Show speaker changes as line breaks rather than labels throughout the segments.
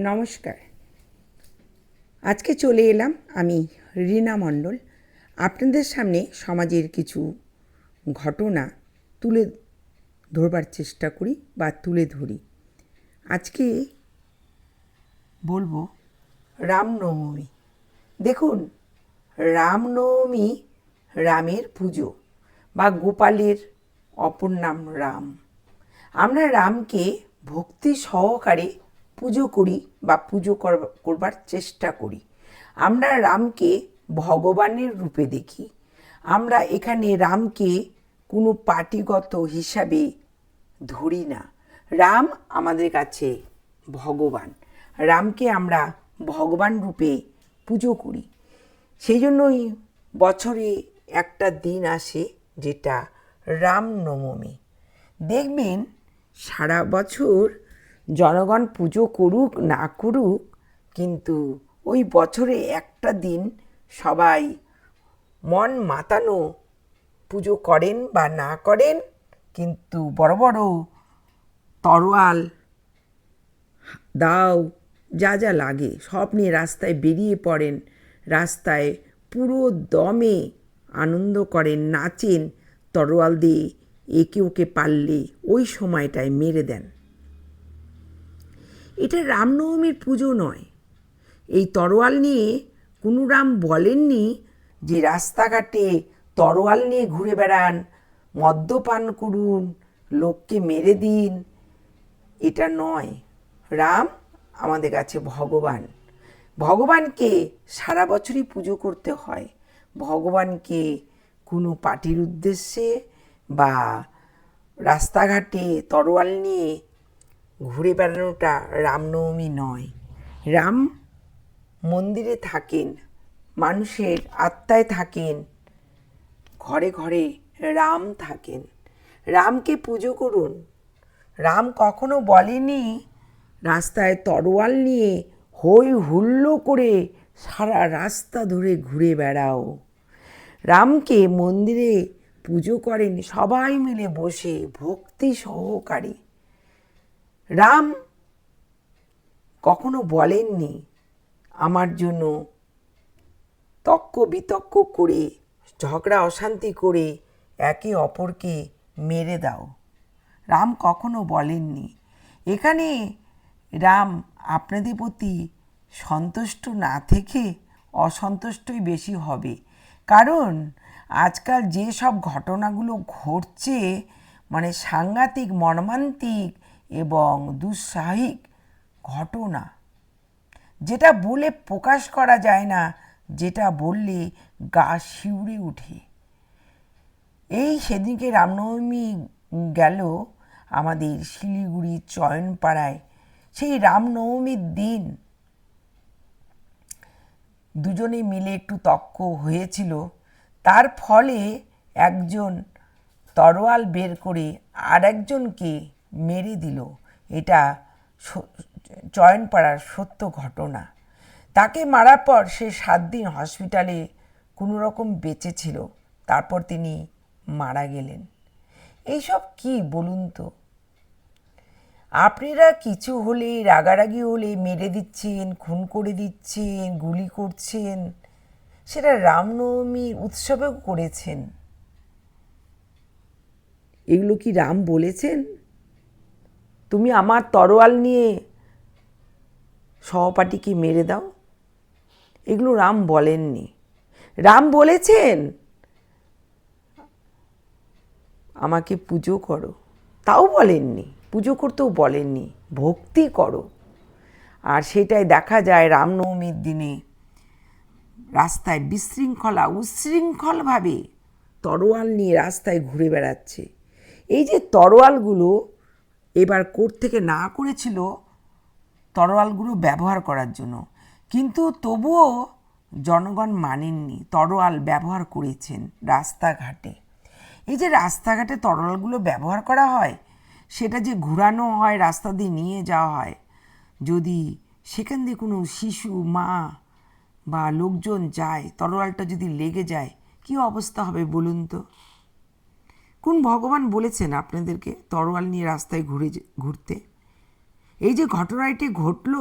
নমস্কার। আজকে চলে এলাম আমি রীনা মণ্ডল, আপনাদের সামনে সমাজের কিছু ঘটনা তুলে ধরবার চেষ্টা করি বা তুলে ধরি। আজকে বলবো রামনবমী। দেখুন, রামনবমী রামের পুজো বা গোপালের অপর নাম রাম। আমরা রামকে ভক্তি সহকারে পুজো করি বা পুজো করবার চেষ্টা করি। আমরা রামকে ভগবানের রূপে দেখি। আমরা এখানে রামকে কোনো পার্টিগত হিসাবে ধরি না। রাম আমাদের কাছে ভগবান। রামকে আমরা ভগবান রূপে পুজো করি। সেই জন্যই বছরে একটা দিন আসে যেটা রামনবমী। দেখবেন সারা বছর জনগণ পুজো করুক না করুক, কিন্তু ওই বছরে একটা দিন সবাই মন মাতানো পুজো করেন বা না করেন, কিন্তু বড় বড় তরোয়াল, দাও, যা যা লাগে সব নিয়ে রাস্তায় বেরিয়ে পড়েন। রাস্তায় পুরো দমে আনন্দ করেন, নাচেন, তরোয়াল দিয়ে একে ওকে পারলে ওই সময়টায় মেরে দেন। এটা রামনবমীর পুজো নয়। এই তরোয়াল নিয়ে কোনো রাম বলেননি যে রাস্তাঘাটে তরোয়াল নিয়ে ঘুরে বেড়ান, মদ্যপান করুন, লোককে মেরে দিন। এটা নয়। রাম আমাদের কাছে ভগবান। ভগবানকে সারা বছরই পুজো করতে হয়। ভগবানকে কোনো পার্টির উদ্দেশ্যে বা রাস্তাঘাটে তরোয়াল নিয়ে ঘুরে বেড়ানোটা রামনবমী নয়। রাম মন্দিরে থাকেন, মানুষের আত্মায় থাকেন, ঘরে ঘরে রাম থাকেন। রামকে পুজো করুন। রাম কখনো বলেনি রাস্তায় তরোয়াল নিয়ে হই হুল্লো করে সারা রাস্তা ধরে ঘুরে বেড়াও। রামকে মন্দিরে পুজো করেন সবাই মিলে বসে ভক্তি সহকারে। রাম কখনো বলেননি আমার জন্য তক্ক বিতক্ক করে, ঝগড়া অশান্তি করে একে অপরকে মেরে দাও। রাম কখনো বলেননি। এখানে রাম আপনাদের প্রতি সন্তুষ্ট না থেকে অসন্তুষ্টই বেশি হবে। কারণ আজকাল যে সব ঘটনাগুলো ঘটছে, মানে সাংঘাতিক, মর্মান্তিক এবং দুঃসাহসিক ঘটনা, যেটা বলে প্রকাশ করা যায় না, যেটা বললে গা শিউরে ওঠে। এই সেদিনকে রামনবমী গেল আমাদের শিলিগুড়ি চয়নপাড়ায়। সেই রামনবমীর দিন দুজনে মিলে একটু তর্ক হয়েছিল। তার ফলে একজন তরোয়াল বের করে আর একজনকে মেরে দিল। এটা চয়নপাড়ার সত্য ঘটনা। তাকে মারার পর সে 7 দিন হসপিটালে কোনো রকম বেঁচে ছিল, তারপর তিনি মারা গেলেন। এইসব কি বলুন তো? আপনারা কিছু হলে, রাগারাগি হলে মেরে দিচ্ছেন, খুন করে দিচ্ছেন, গুলি করছেন। সেটা রামনবমীর উৎসবেও করেছেন। এগুলো কি রাম বলেছেন তুমি আমার তরোয়াল নিয়ে সহপাঠীকে মেরে দাও? এগুলো রাম বলেননি। রাম বলেছেন আমাকে পুজো করো, তাও বলেননি। পুজো করতেও বলেননি, ভক্তি করো। আর সেটাই দেখা যায় রামনবমীর দিনে রাস্তায় উচ্ছৃঙ্খলভাবে তরোয়াল নিয়ে রাস্তায় ঘুরে বেড়াচ্ছে। এই যে তরোয়ালগুলো এবার কোর্ট থেকে না করেছিল তরোয়ালগুলো ব্যবহার করার জন্য, কিন্তু তবুও জনগণ মানেননি, তরোয়াল ব্যবহার করেছেন রাস্তাঘাটে। এই যে রাস্তাঘাটে তরোয়ালগুলো ব্যবহার করা হয়, সেটা যে ঘুরানো হয়, রাস্তা দিয়ে নিয়ে যাওয়া হয়, যদি সেখান দিয়ে কোনো শিশু, মা বা লোকজন যায়, তরোয়ালটা যদি লেগে যায়, কী অবস্থা হবে বলুন তো? কোন ভগবান বলেছেন আপনাদেরকে তরোয়াল নিয়ে রাস্তায় ঘুরতে? এই যে ঘটনাটি ঘটল,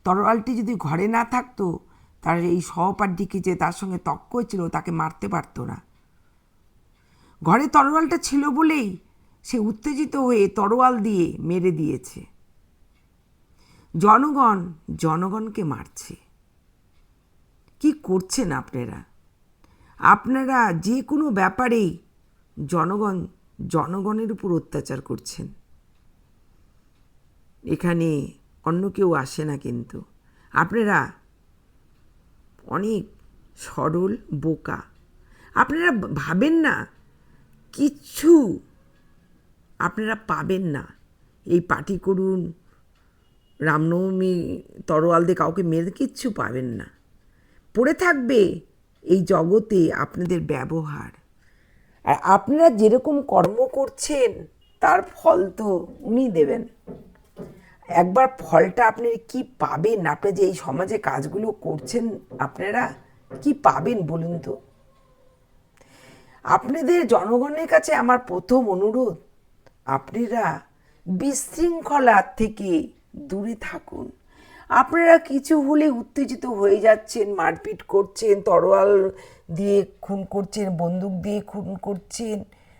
তরোয়ালটি যদি ঘরে না থাকতো, তার এই সহপাঠীকে যে তার সঙ্গে তক্ক হয়েছিল তাকে মারতে পারতো না। ঘরে তরোয়ালটা ছিল বলেই সে উত্তেজিত হয়ে তরোয়াল দিয়ে মেরে দিয়েছে। জনগণ জনগণকে মারছে। কি করছেন আপনারা? আপনারা যে কোনো ব্যাপারেই জনগণের উপর অত্যাচার করছেন। এখানে অন্য কেউ আসে না, কিন্তু আপনারা অনেক সরল বোকা। আপনারা ভাবেন না কিচ্ছু আপনারা পাবেন না। এই পার্টি করুন, রামনবমী তরোয়াল দিয়ে কাউকে মেরে কিচ্ছু পাবেন না। পড়ে থাকবে এই জগতে আপনাদের ব্যবহার। আর আপনারা যেরকম কর্ম করছেন তার ফল তো উনি দেবেন। একবার ফলটা আপনারা কি পাবেন? আপনারা যে এই সমাজে কাজগুলো করছেন, আপনারা কি পাবেন বলুন তো? আপনাদের জনগণের কাছে আমার প্রথম অনুরোধ, আপনারা বিশৃঙ্খলার থেকে দূরে থাকুন। আপনারা কিছু হলে উত্তেজিত হয়ে যাচ্ছেন, মারপিট করছেন, তরোয়াল দিয়ে খুন করছেন, বন্দুক দিয়ে খুন করছেন,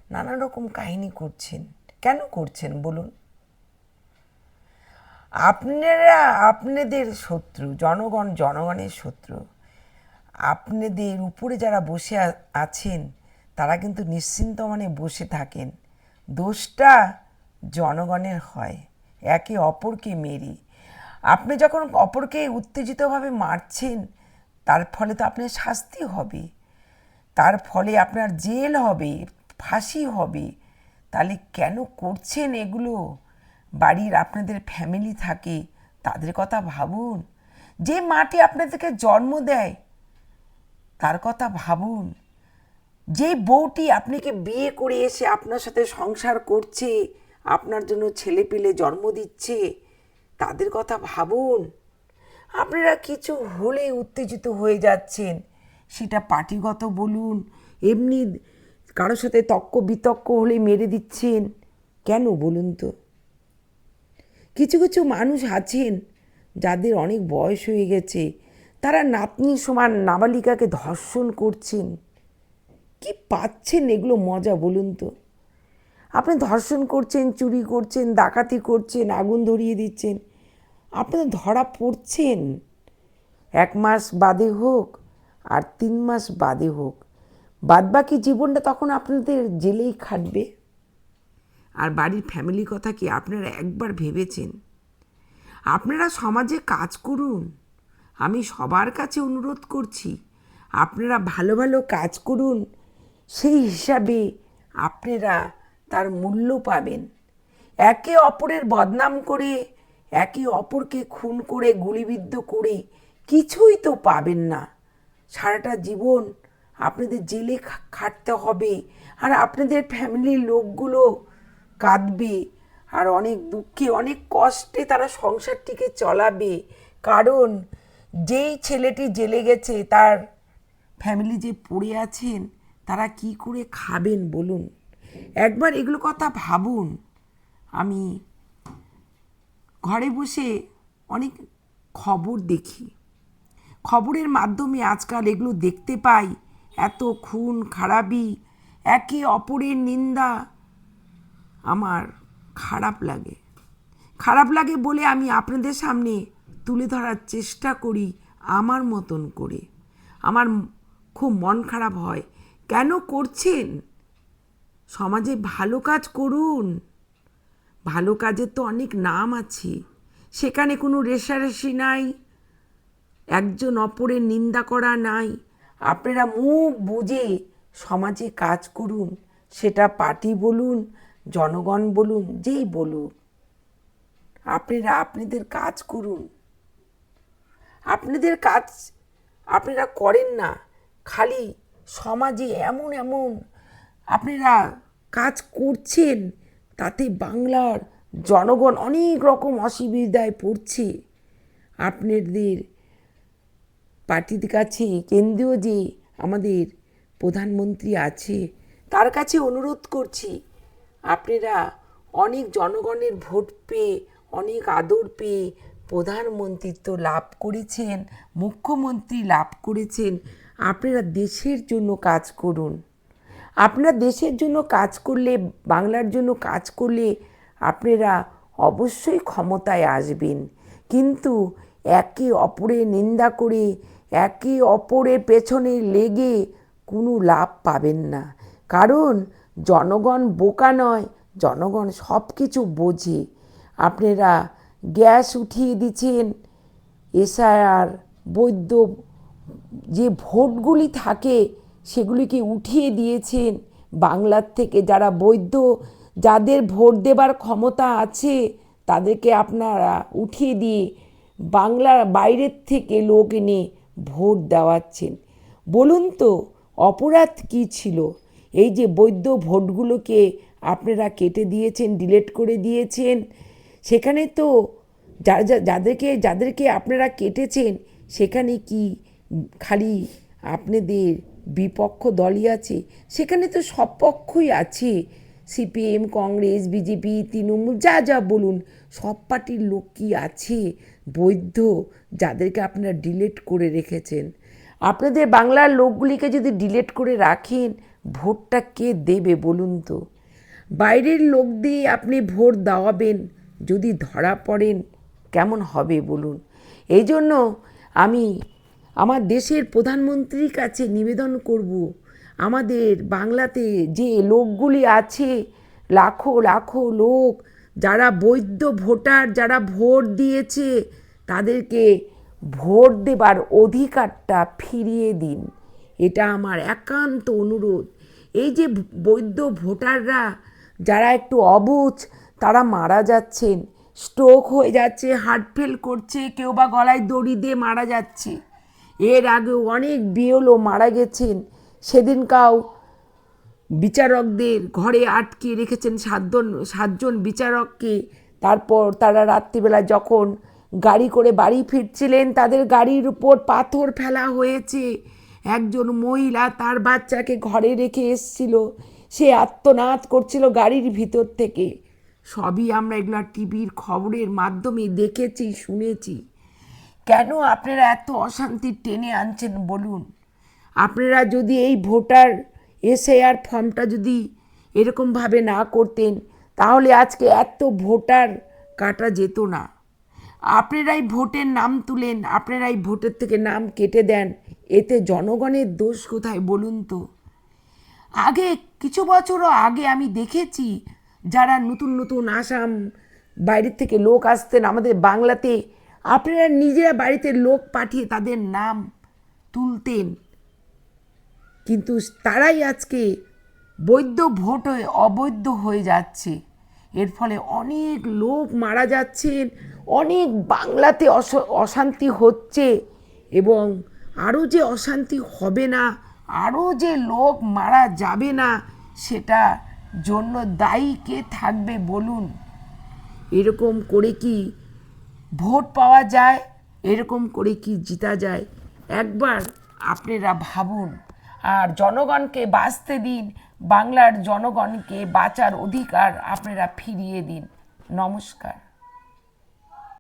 নানা রকম কাহিনী করছেন। কেন করছেন বলুন? আপনারা আপনাদের শত্রু, জনগণ জনগণের শত্রু। আপনাদের উপরে যারা বসে আছেন তারা কিন্তু নিশ্চিন্ত মনে বসে থাকেন। দোষটা জনগণের হয় একে অপরকে মেরে। আপনি যখন অপরকে উত্তেজিতভাবে মারছেন, তার ফলে তো আপনার শাস্তি হবে, তার ফলে আপনার জেল হবে, ফাঁসি হবে। তাহলে কেন করছেন এগুলো? বাড়ির আপনাদের ফ্যামিলি থাকে, তাদের কথা ভাবুন। যে মাটি আপনাদেরকে জন্ম দেয় তার কথা ভাবুন। যে বউটি আপনাকে বিয়ে করে এসে আপনার সাথে সংসার করছে, আপনার জন্য ছেলে পেলে জন্ম দিচ্ছে, তাদের কথা ভাবুন। আপনারা কিছু হলে উত্তেজিত হয়ে যাচ্ছেন, সেটা পার্টিগত বলুন, এমনি কারোর সাথে তর্ক বিতর্ক হলে মেরে দিচ্ছেন। কেন বলুন তো? কিছু কিছু মানুষ আছেন যাদের অনেক বয়স হয়ে গেছে, তারা নাতনির সমান নাবালিকাকে ধর্ষণ করছেন। কি পাচ্ছেন এগুলো মজা বলুন তো? আপনি ধর্ষণ করছেন, চুরি করছেন, ডাকাতি করছেন, আগুন ধরিয়ে দিচ্ছেন, আপনারা ধরা পড়ছেন। 1 মাস বাদে হোক আর 3 মাস বাদে হোক, বাদবাকি জীবনটা তখন আপনাদের জেলেই খাটবে। আর বাড়ির ফ্যামিলির কথা কি আপনারা একবার ভেবেছেন? আপনারা সমাজে কাজ করুন। আমি সবার কাছে অনুরোধ করছি, আপনারা ভালো ভালো কাজ করুন, সেই হিসাবে আপনারা তার মূল্য পাবেন। একে অপরের বদনাম করে, একে অপরকে খুন করে, গুলিবিদ্ধ করে কিছুই তো পাবেন না। সারাটা জীবন আপনাদের জেলে খাটতে হবে, আর আপনাদের ফ্যামিলির লোকগুলো কাঁদবে, আর অনেক দুঃখে অনেক কষ্টে তারা সংসারটিকে চলাবে। কারণ যেই ছেলেটি জেলে গেছে তার ফ্যামিলি যে পড়ে আছেন, তারা কি করে খাবেন বলুন? একবার এগুলো কথা ভাবুন। আমি ঘরে বসে অনেক খবর দেখি, খবরের মাধ্যমে আজকাল এগুলো দেখতে পাই, এত খুন খারাপি, একে অপরের নিন্দা। আমার খারাপ লাগে। খারাপ লাগে বলে আমি আপনাদের সামনে তুলে ধরার চেষ্টা করি আমার মতন করে। আমার খুব মন খারাপ হয়। কেন করছেন? সমাজে ভালো কাজ করুন। ভালো কাজের তো অনেক নাম আছে, সেখানে কোনো রেষারেষি নাই, একজন অপরের নিন্দা করা নাই। আপনারা মুখ বুজে সমাজে কাজ করুন, সেটা পার্টি বলুন, জনগণ বলুন, যেই বলুন। আপনারা আপনাদের কাজ করুন। আপনাদের কাজ আপনারা করেন না, খালি সমাজে এমন এমন আপনারা কাজ করছেন, তাতে বাংলার জনগণ অনেক রকম অসুবিধায় পড়ছে। আপনাদের পার্টির কাছে, কেন্দ্রীয় যে আমাদের প্রধানমন্ত্রী আছে, তার কাছে অনুরোধ করছি, আপনারা অনেক জনগণের ভোট পেয়ে, অনেক আদর পেয়ে প্রধানমন্ত্রিত্ব লাভ করেছেন, মুখ্যমন্ত্রী লাভ করেছেন, আপনারা দেশের জন্য কাজ করুন। আপনারা দেশের জন্য কাজ করলে, বাংলার জন্য কাজ করলে আপনারা অবশ্যই ক্ষমতায় আসবেন। কিন্তু একে অপরের নিন্দা করে, একে অপরের পেছনে লেগে কোনো লাভ পাবেন না। কারণ জনগণ বোকা নয়, জনগণ সব কিছু বোঝে। আপনারা গ্যাস উঠিয়ে দিচ্ছেন, এসআইআর, বৈধ যে ভোটগুলি থাকে সেগুলিকে উঠিয়ে দিয়েছেন। বাংলার থেকে যারা বৈধ, যাদের ভোট দেবার ক্ষমতা আছে, তাদেরকে আপনারা উঠিয়ে দিয়ে বাংলার বাইরের থেকে লোক এনে ভোট দেওয়াচ্ছেন। বলুন তো অপরাধ কী ছিল? এই যে বৈধ ভোটগুলোকে আপনারা কেটে দিয়েছেন, ডিলিট করে দিয়েছেন, সেখানে তো যাদেরকে আপনারা কেটেছেন সেখানে কি খালি আপনাদের বিপক্ষ দলই আছে? সেখানে তো সব পক্ষই আছে। সিপিএম, কংগ্রেস, বিজেপি, তৃণমূল, যা যা বলুন, সব পার্টির লোক কি আছে বৈধ, যাদেরকে আপনারা ডিলিট করে রেখেছেন? আপনাদের বাংলার লোকগুলিকে যদি ডিলিট করে রাখেন, ভোটটা কে দেবে বলুন তো? বাইরের লোক দিয়ে আপনি ভোট দেওয়াবেন, যদি ধরা পড়েন কেমন হবে বলুন? এই জন্য আমি আমার দেশের প্রধানমন্ত্রীর কাছে নিবেদন করব, আমাদের বাংলাতে যে লোকগুলি আছে, লাখো লাখো লোক যারা বৈধ ভোটার, যারা ভোট দিয়েছে, তাদেরকে ভোট দেবার অধিকারটা ফিরিয়ে দিন। এটা আমার একান্ত অনুরোধ। এই যে বৈধ ভোটাররা যারা একটু অবুঝ, তারা মারা যাচ্ছেন, স্ট্রোক হয়ে যাচ্ছে, হার্ট ফেল করছে, কেউ বা গলায় দড়ি দিয়ে মারা যাচ্ছে। এর আগেও অনেক বিএলও মারা গেছেন। সেদিনকাও বিচারকদের ঘরে আটকে রেখেছেন সাতজন বিচারককে। তারপর তারা রাত্রিবেলা যখন গাড়ি করে বাড়ি ফিরছিলেন, তাদের গাড়ির উপর পাথর ফেলা হয়েছে। একজন মহিলা তার বাচ্চাকে ঘরে রেখে এসছিল, সে আর্তনাদ করছিল গাড়ির ভিতর থেকে। সবই আমরা এগুলো টিভির খবরের মাধ্যমে দেখেছি, শুনেছি। কেন আপনারা এত অশান্তি টেনে আনছেন বলুন? আপনারা যদি এই ভোটার এসআইআর ফর্মটা যদি এরকমভাবে না করতেন, তাহলে আজকে এত ভোটার কাটা যেত না। আপনারাই ভোটের নাম তুলেন, আপনারাই ভোটের থেকে নাম কেটে দেন, এতে জনগণের দোষ কোথায় বলুন তো? আগে কিছু বছরও আগে আমি দেখেছি, যারা নতুন নতুন আসাম, বাইরের থেকে লোক আসতেন আমাদের বাংলাতে, আপনারা নিজেরা বাড়িতে লোক পাঠিয়ে তাদের নাম তুলতেন। কিন্তু তারাই আজকে বৈধ ভোট হয়ে অবৈধ হয়ে যাচ্ছে। এর ফলে অনেক লোক মারা যাচ্ছেন, অনেক বাংলাতে অশান্তি হচ্ছে, এবং আরও যে অশান্তি হবে না, আরও যে লোক মারা যাবে না, সেটা জন্য দায়ী কে থাকবে বলুন? এরকম করে কি ভোট পাওয়া যায়? এরকম করে কি জিতা যায়? একবার আপনারা ভাবুন। আর জনগণকে বাঁচতে দিন, বাংলার জনগণকে বাঁচার অধিকার আপনারা ফিরিয়ে দিন। নমস্কার।